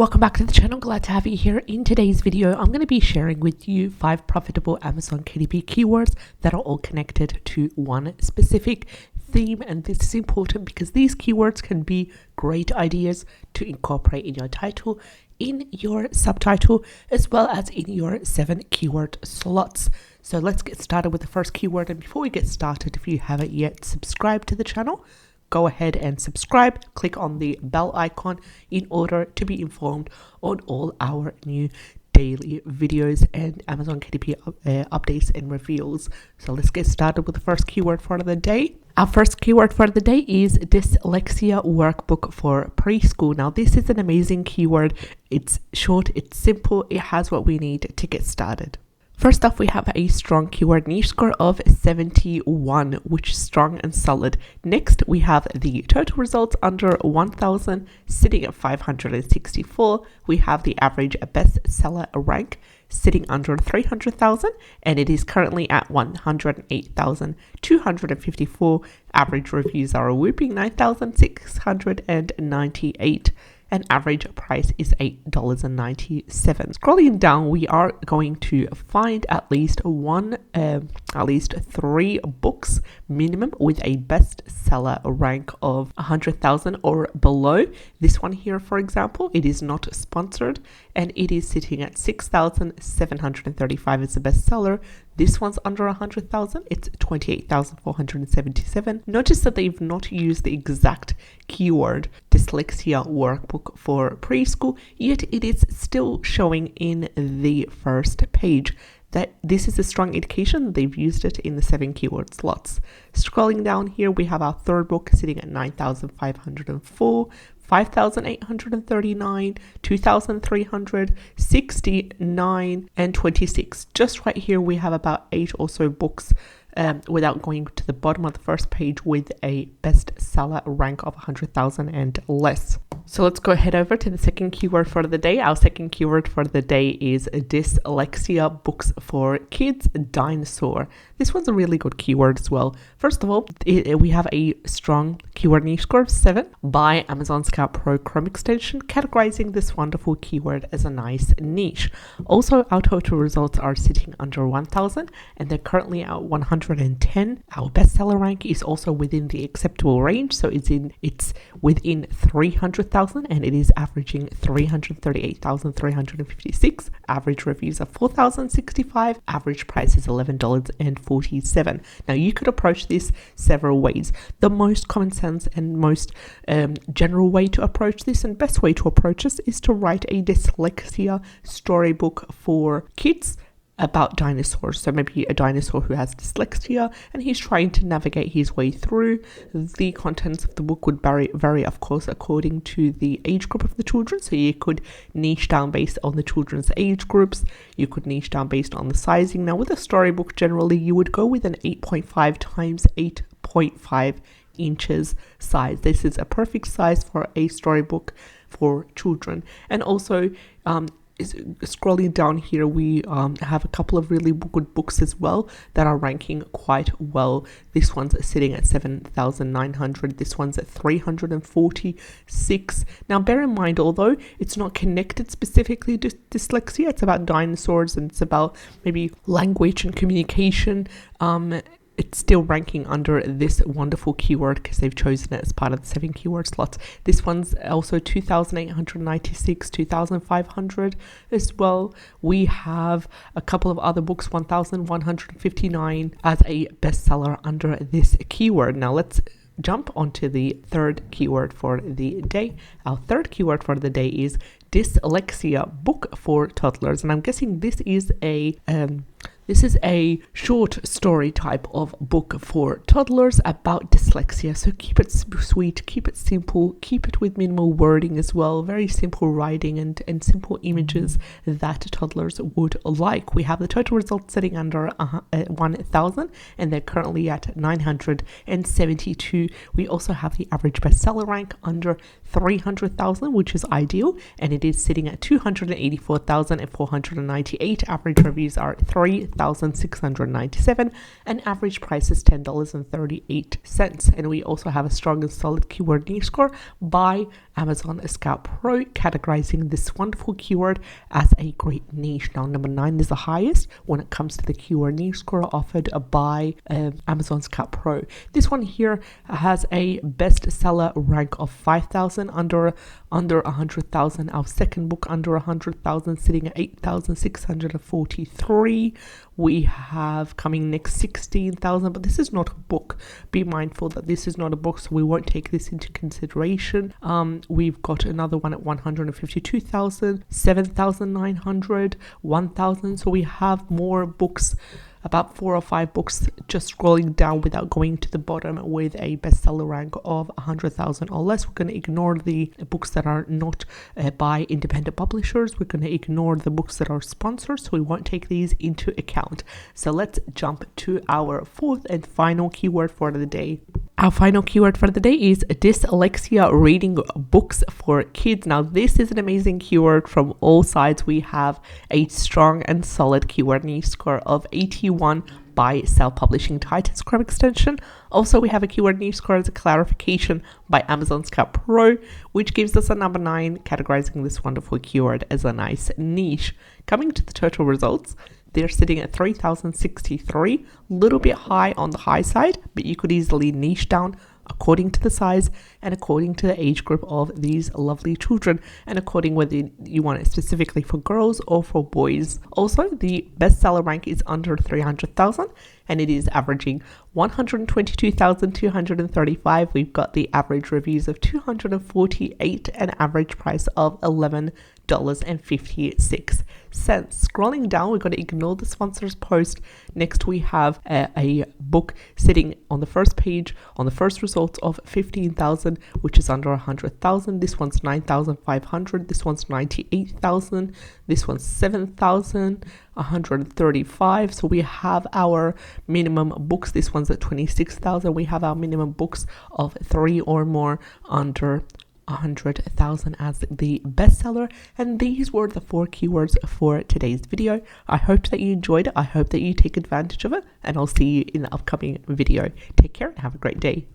Welcome back to the channel. Glad to have you here. In today's video, I'm going to be sharing with you 5 profitable Amazon KDP keywords that are all connected to one specific theme. And this is important because these keywords can be great ideas to incorporate in your title, in your subtitle, as well as in your 7 keyword slots. So let's get started with the first keyword. And before we get started, if you haven't yet subscribed to the channel, go ahead and subscribe. Click on the bell icon in order to be informed on all our new daily videos and Amazon KDP updates and reveals. So let's get started with the first keyword for the day. Our first keyword for the day is Dyslexia workbook for preschool. Now, this is an amazing keyword. It's short, it's simple, it has what we need to get started. First off, we have a strong keyword niche score of 71, which is strong and solid. Next, we have the total results under 1,000, sitting at 564. We have the average bestseller rank sitting under 300,000, and it is currently at 108,254. Average reviews are a whooping 9,698. And average price is $8.97. Scrolling down, we are going to find at least 3 books minimum with a bestseller rank of 100,000 or below. This one here, for example, it is not sponsored and it is sitting at 6,735 as a bestseller. This one's under 100,000. It's 28,477. Notice that they've not used the exact keyword Dyslexia workbook for preschool, yet it is still showing in the first page. That this is a strong indication that they've used it in the 7 keyword slots. Scrolling down here, we have our third book sitting at 9,504, 5,839, 2,369, and 26. Just right here, we have about 8 or so books without going to the bottom of the first page with a bestseller rank of 100,000 and less. So let's go ahead over to the second keyword for the day. Our second keyword for the day is Dyslexia books for kids dinosaur. This one's a really good keyword as well. First of all, we have a strong keyword niche score of 7 by Amazon Scout Pro Chrome extension, categorizing this wonderful keyword as a nice niche. Also, our total results are sitting under 1,000 and they're currently at 110. Our bestseller rank is also within the acceptable range, so it's within 300,000 and it is averaging 338,356. Average reviews are 4,065. Average price is $11.47. Now, you could approach this several ways. The most common sense and most general way to approach this and best way to approach this is to write a dyslexia storybook for kids about dinosaurs. So maybe a dinosaur who has dyslexia and he's trying to navigate his way through. The contents of the book would vary, of course, according to the age group of the children. So you could niche down based on the children's age groups. You could niche down based on the sizing. Now, with a storybook, generally, you would go with an 8.5 times 8.5 inches size. This is a perfect size for a storybook for children. And also, scrolling down here, we have a couple of really good books as well that are ranking quite well. This one's sitting at 7,900. This one's at 346. Now, bear in mind, although it's not connected specifically to dyslexia, it's about dinosaurs and it's about maybe language and communication. It's still ranking under this wonderful keyword because they've chosen it as part of the 7 keyword slots. This one's also 2,896, 2,500 as well. We have a couple of other books, 1,159 as a bestseller under this keyword. Now let's jump onto the third keyword for the day. Our third keyword for the day is Dyslexia book for toddlers, and I'm guessing this is a short story type of book for toddlers about dyslexia. So keep it sweet, keep it simple, keep it with minimal wording as well. Very simple writing and simple images that toddlers would like. We have the total results sitting under 1,000 and they're currently at 972. We also have the average bestseller rank under 300,000, which is ideal, and it it is sitting at 284,498. Average reviews are 3,697, and average price is $10.38. And we also have a strong and solid keyword niche score by Amazon Scout Pro, categorizing this wonderful keyword as a great niche. Now, number 9 is the highest when it comes to the keyword niche score offered by Amazon Scout Pro. This one here has a bestseller rank of 5,000, under 100,000. Our second book under 100,000, sitting at 8,643. We have coming next 16,000, but this is not a book. Be mindful that this is not a book, so we won't take this into consideration. We've got another one at 152,000, 7,900, 1,000. So we have more books, about 4 or 5 books, just scrolling down without going to the bottom with a bestseller rank of 100,000 or less. We're going to ignore the books that are not by independent publishers. We're going to ignore the books that are sponsored, so we won't take these into account. So let's jump to our fourth and final keyword for the day. Our final keyword for the day is dyslexia reading books for kids. Now, this is an amazing keyword from all sides. We have a strong and solid keyword niche score of 81 by self-publishing Titan Scrum extension. Also, we have a keyword niche score as a clarification by Amazon Scout Pro, which gives us a number 9, categorizing this wonderful keyword as a nice niche. Coming to the total results, they're sitting at 3,063, a little bit high on the high side, but you could easily niche down according to the size and according to the age group of these lovely children, and according whether you want it specifically for girls or for boys. Also, the bestseller rank is under 300,000 and it is averaging 122,235. We've got the average reviews of 248 and average price of $11.56. Scrolling down, we're going to ignore the sponsor's post. Next, we have a book sitting on the first page on the first results of 15,000, which is under 100,000. This one's 9,500. This one's 98,000. This one's 7,135. So we have our minimum books. This one's at 26,000. We have our minimum books of 3 or more under 100,000 as the bestseller. And these were the 4 keywords for today's video. I hope that you enjoyed it. I hope that you take advantage of it, and I'll see you in the upcoming video. Take care and have a great day.